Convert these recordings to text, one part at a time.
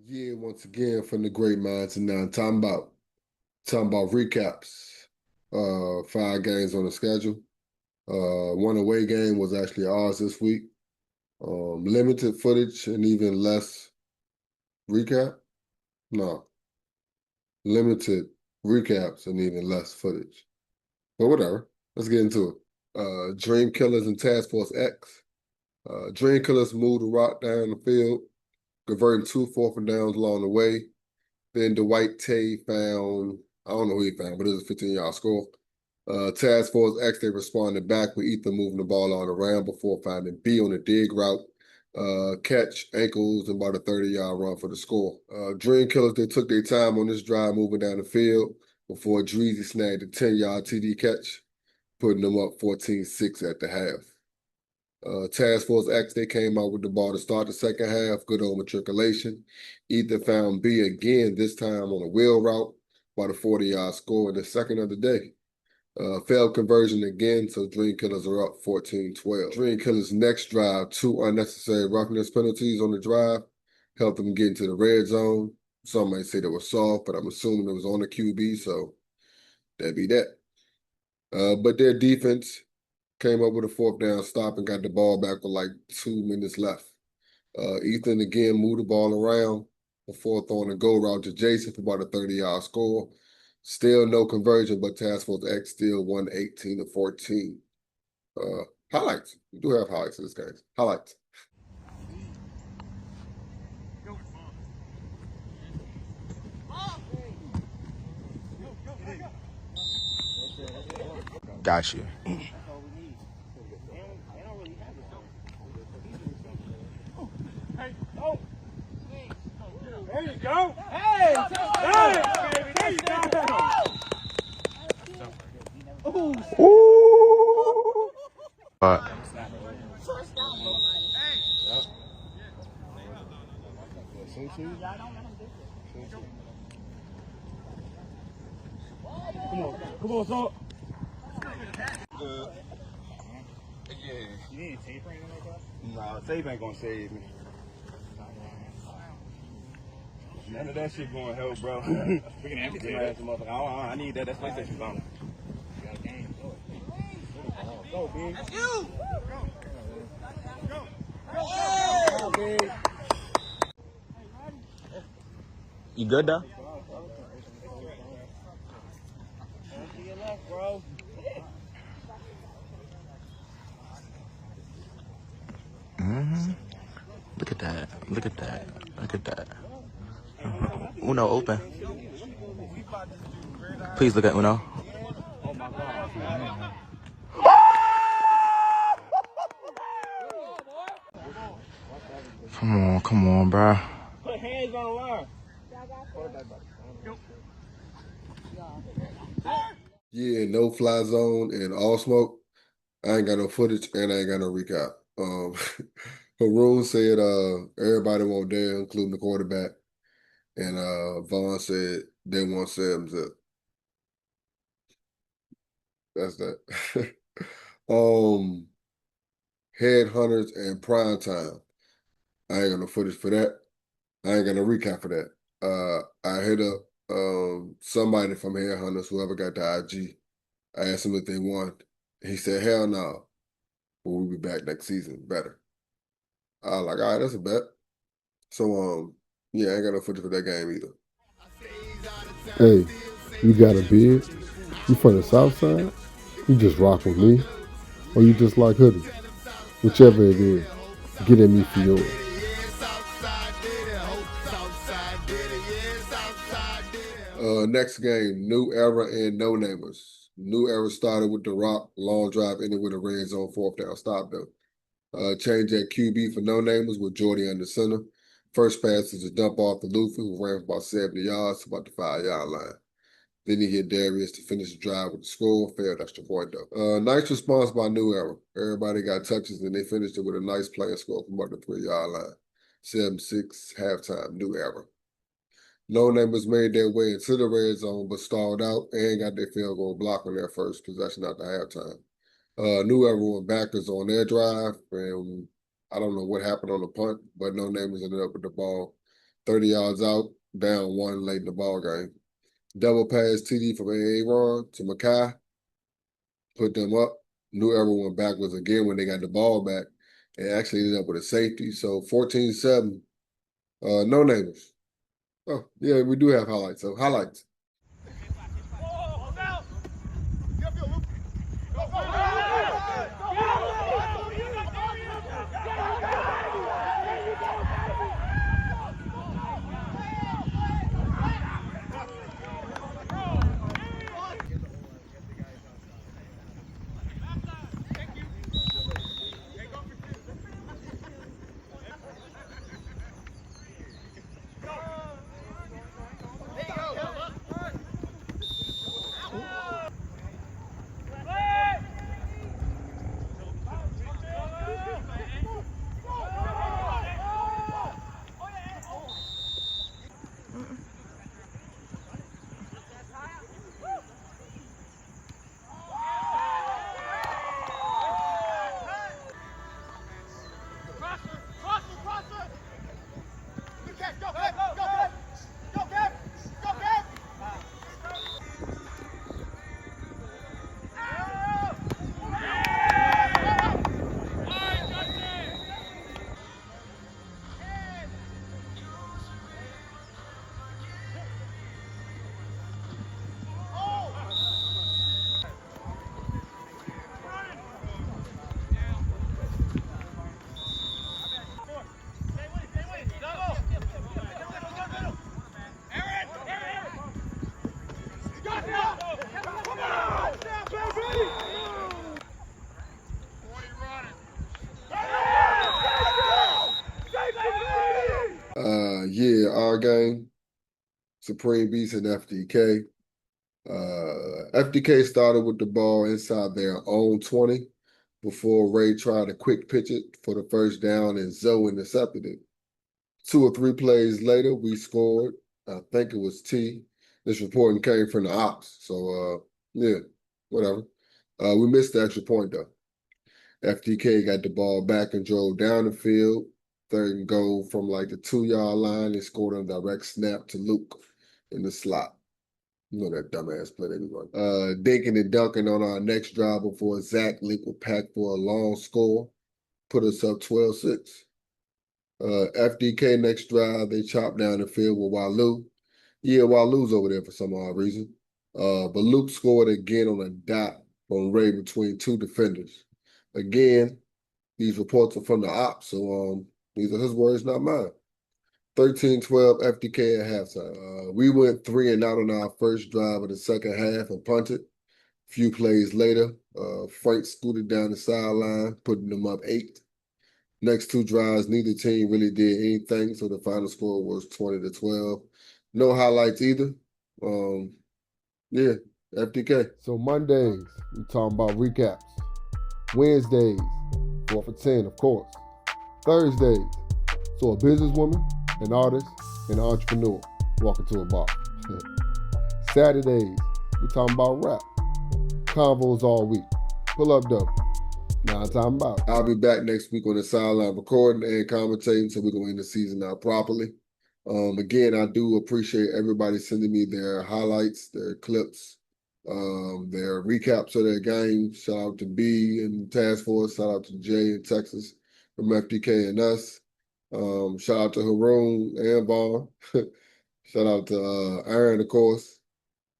Yeah, once again from the great minds and now talking about recaps. 5 games on the schedule. One away game was actually ours this week. Limited footage and even less recap. No, limited recaps and even less footage. But whatever. Let's get into it. Dream Killers and Task Force X. Dream Killers moved the rock down the field, converting 2 4th and downs along the way. Then Dwight Tay found, I don't know who he found, but it was a 15-yard score. Task Force X, they responded back with Ethan moving the ball on around before finding B on a dig route. Catch, ankles, and about a 30-yard run for the score. Dream Killers, they took their time on this drive moving down the field before Dreezy snagged a 10-yard TD catch, putting them up 14-6 at the half. Task Force X, they came out with the ball to start the second half. Good old matriculation. Ethan found B again, this time on a wheel route, about a 40-yard score in the second of the day. Failed conversion again, so Dream Killers are up 14-12. Dream Killers' next drive, 2 unnecessary roughness penalties on the drive, helped them get into the red zone. Some might say they were soft, but I'm assuming it was on the QB, so that'd be that. But their defense came up with a 4th down stop and got the ball back with like 2 minutes left. Ethan again moved the ball around before throwing a go route to Jason for about a 30-yard score. Still no conversion, but Task Force X still won 18-14. Highlights. We do have highlights in this game. Highlights. Got you. There you go. Hey, hey, there you go. Ooh. Come on, son. Good. Yeah. You need a tape or anything like that? Nah, tape ain't gonna save me. None of that shit gonna help, bro. We can amputate it. I need that. That's PlayStation phone. You got a game. Go, B. That's you. Go, B. You good though? To your left, bro. Look at that. Look at that. Look at that. Uno open. Please look at Uno. Oh my God. Come on, bro. Put hands on the line. Yeah, no fly zone and all smoke. I ain't got no footage and I ain't got no recap. Haroon said everybody won't dare, including the quarterback. And Vaughn said they want Sam Zip. That's that. Headhunters and prime time. I ain't got no footage for that. I ain't got no recap for that. I hit up somebody from Headhunters, whoever got the IG. I asked him if they won. He said, hell no. But we'll be back next season better. I was like, all right, that's a bet. So yeah, I ain't got no footage for that game either. Hey, you got a beard? You from the South Side? You just rock with me? Or you just like hoodie? Whichever it is, get at me for yours. Next game, New Era and No Namers. New Era started with the Rock, long drive ended with a red zone 4th down stop though. Change at QB for No Namers with Jordy under center. First pass is a dump off to Luffy, who ran for about 70 yards to about the 5-yard line. Then he hit Darius to finish the drive with the score. Failed extra point though. Nice response by New Era. Everybody got touches and they finished it with a nice play and score from about the 3-yard line. 7-6 halftime, New Era. No Namers made their way into the red zone, but stalled out and got their field goal blocked on their first possession after halftime. New Era went backwards on their drive, and I don't know what happened on the punt, but No Namers ended up with the ball 30 yards out, down one late in the ball game. Double pass TD from Aaron to Makai, put them up. Knew everyone backwards again when they got the ball back, and actually ended up with a safety. So 14-7, no neighbors. Oh, yeah, we do have highlights. So highlights. Yeah, our game, Supreme Beast and FDK. FDK started with the ball inside their own 20 before Ray tried to quick pitch it for the first down and Zoe intercepted it. 2 or 3 plays later, we scored. I think it was T. This reporting came from the ops. So, yeah, whatever. We missed the extra point, though. FDK got the ball back and drove down the field. Third and goal from like the 2-yard line and scored on a direct snap to Luke in the slot. You know that dumbass play that we run. Dinking and dunking on our next drive before Zach linked with Pack for a long score. Put us up 12-6. FDK next drive, they chopped down the field with Walu. Yeah, Walu's over there for some odd reason. But Luke scored again on a dot on Ray between 2 defenders. Again, these reports are from the ops, so these are his words, not mine. 13-12 FDK at halftime. We went 3 and out on our first drive of the second half and punted. A few plays later, Frank scooted down the sideline, putting them up 8. Next 2 drives, neither team really did anything, so the final score was 20-12. No highlights either. Yeah, FDK. So Mondays, we talking about recaps. Wednesdays, 4 for 10, of course. Thursdays, so a businesswoman, an artist, and an entrepreneur walk into a bar. Saturdays, we talking about rap. Convos all week. Pull up though. Now I'm talking about. I'll be back next week on the sideline recording and commentating, so we're going to end the season out properly. Again, I do appreciate everybody sending me their highlights, their clips, their recaps of their games. Shout out to B and Task Force. Shout out to Jay in Texas from FDK and us. Shout out to Haroon and Vaughn. Shout out to Aaron, of course.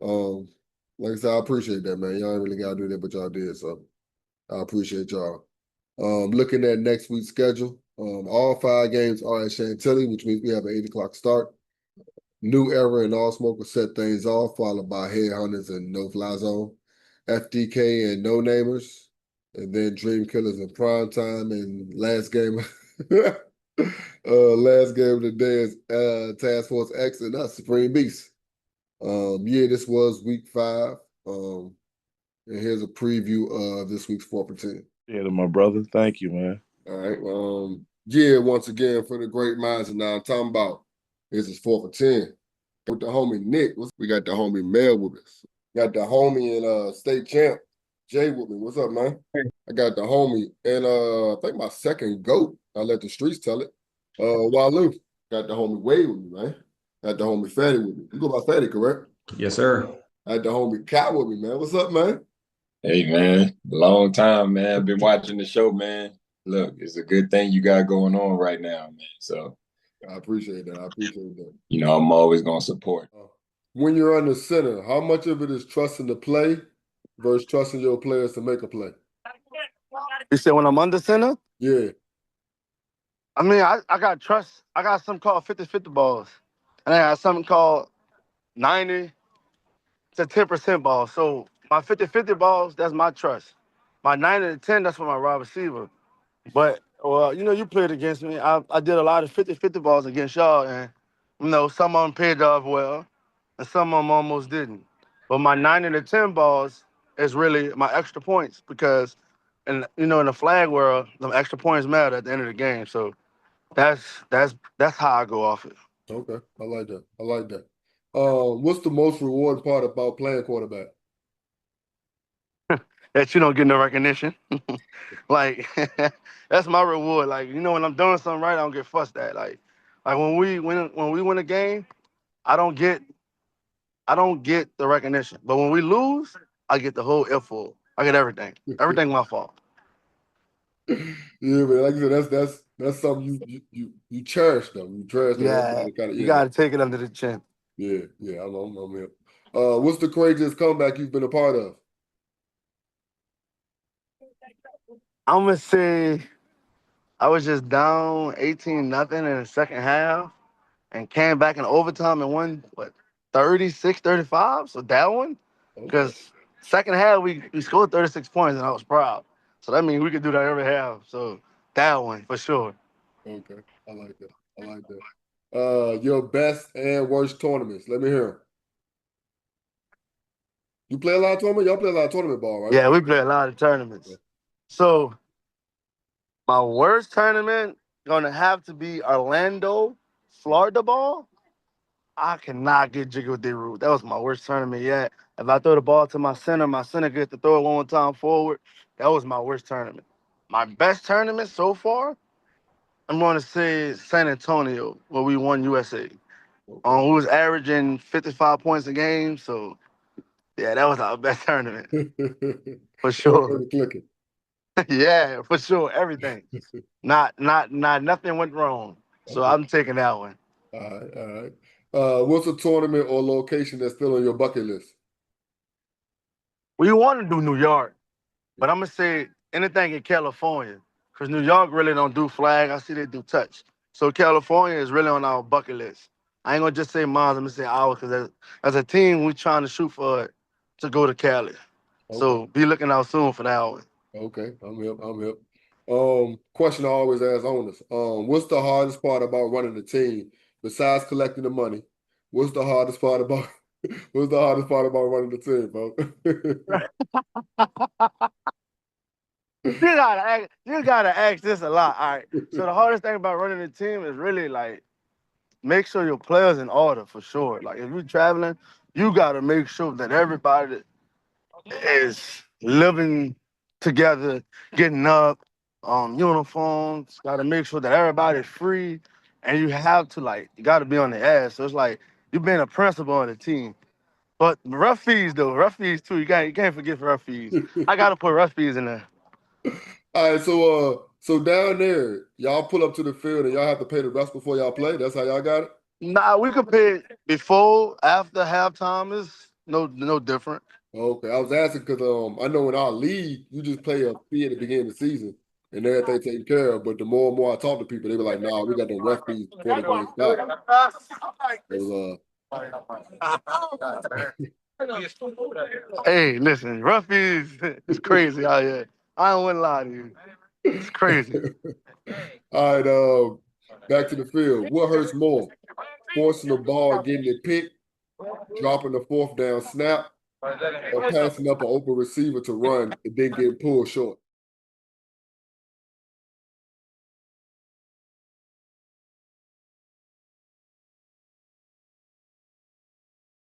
Like I said, I appreciate that, man. Y'all ain't really got to do that, but y'all did, so I appreciate y'all. Looking at next week's schedule, all 5 games are at Chantilly, which means we have an 8 o'clock start. New Era and All Smoke will set things off, followed by Headhunters and No Fly Zone, FDK and No Neighbors, and then Dream Killers in prime time. And last game, last game of the day is Task Force X and us, Supreme Beast. Yeah, this was week 5. And here's a preview of this week's 4 for 10. Yeah, to my brother. Thank you, man. All right. Yeah, once again, for the great minds and now I'm talking about, this is 4 for 10. With the homie Nick, we got the homie Mel with us. Got the homie and state champ, Jay with me. What's up, man? Hey. I got the homie and I think my second GOAT, I let the streets tell it, Walu. Got the homie Wade with me, man. Got the homie Fatty with me. You go by Fatty, correct? Yes, sir. Got the homie Cat with me, man. What's up, man? Hey man, long time, man. Been watching the show, man. Look, it's a good thing you got going on right now, man. So, I appreciate that. I appreciate that. I'm always gonna support. When you're under center, how much of it is trusting the play versus trusting your players to make a play? You said when I'm under center? Yeah. I mean, I got trust. I got something called 50-50 balls. And I got something called 90 to 10% balls. So my 50-50 balls, that's my trust. My 90 to 10, that's for my wide receiver. But, well, you played against me. I did a lot of 50-50 balls against y'all. And, some of them paid off well. And some of them almost didn't. But my 90 to 10 balls is really my extra points because, in the flag world, the extra points matter at the end of the game. So that's how I go off it. Okay. I like that. I like that. What's the most rewarding part about playing quarterback? That you don't get no recognition. Like that's my reward. Like when I'm doing something right, I don't get fussed at. Like when we win a game, I don't get the recognition. But when we lose, I get the whole earful. I get everything. Everything my fault. Yeah, but like I said, that's something you cherish though. You cherish that Yeah, everybody kind of you got to take it under the chin. yeah. I'm here. What's the craziest comeback you've been a part of? I'm gonna say I was just down 18-0 in the second half and came back in overtime and won 36-35. So that one, Okay, because second half we scored 36 points and I was proud. So that means we could do that every half. So that one for sure. okay. I like that. I like that. Your best and worst tournaments. Let me hear 'em. You play a lot of tournament? Y'all play a lot of tournament ball, right? Yeah, we play a lot of Yeah. tournaments. So my worst tournament gonna have to be Orlando, Florida ball. I cannot get jiggy with their route. That was my worst tournament yet. If I throw the ball to my center gets to throw it one more time forward. That was my worst tournament. My best tournament so far, I'm going to say San Antonio, where we won USA. Okay. We was averaging 55 points a game, so yeah, that was our best tournament for sure. Everybody clicking. Yeah, for sure, everything. Not nothing went wrong. So Okay. I'm taking that one. All right. All right. What's a tournament or location that's still on your bucket list? We want to do New York. But I'm gonna say anything in California, because New York really don't do flag. I see they do touch. So California is really on our bucket list. I ain't gonna just say mine. I'm gonna say ours, because as a team, we trying to shoot for it to go to Cali. Okay. So be looking out soon for that one. Okay. I'm hip. I'm hip. Question I always ask owners. What's the hardest part about running the team besides collecting the money? What's the hardest part about what's the hardest part about running the team, bro? You gotta ask this a lot. All right. So the hardest thing about running the team is really like make sure your players in order for sure. Like if you're traveling, you gotta make sure that everybody is living together, getting up, uniforms. Got to make sure that everybody's free, and you have to you got to be on the ass. So it's like you being a principal on the team. But rough fees though, rough fees too. You can't forget rough fees. I gotta put rough fees in there. All right, so down there, y'all pull up to the field and y'all have to pay the rest before y'all play. That's how y'all got it? Nah, we could pay before, after halftime is no different. Okay, I was asking because I know in our league you just pay a fee at the beginning of the season and everything taken care of. But the more and more I talk to people, they be like, "Nah, we got the ref fees before the game start." It was, Hey, listen, rough fees is crazy out here. I don't want to lie to you. It's crazy. all right, back to the field. What hurts more, forcing the ball and getting it picked, dropping the fourth down snap, or passing up an open receiver to run and then getting pulled short?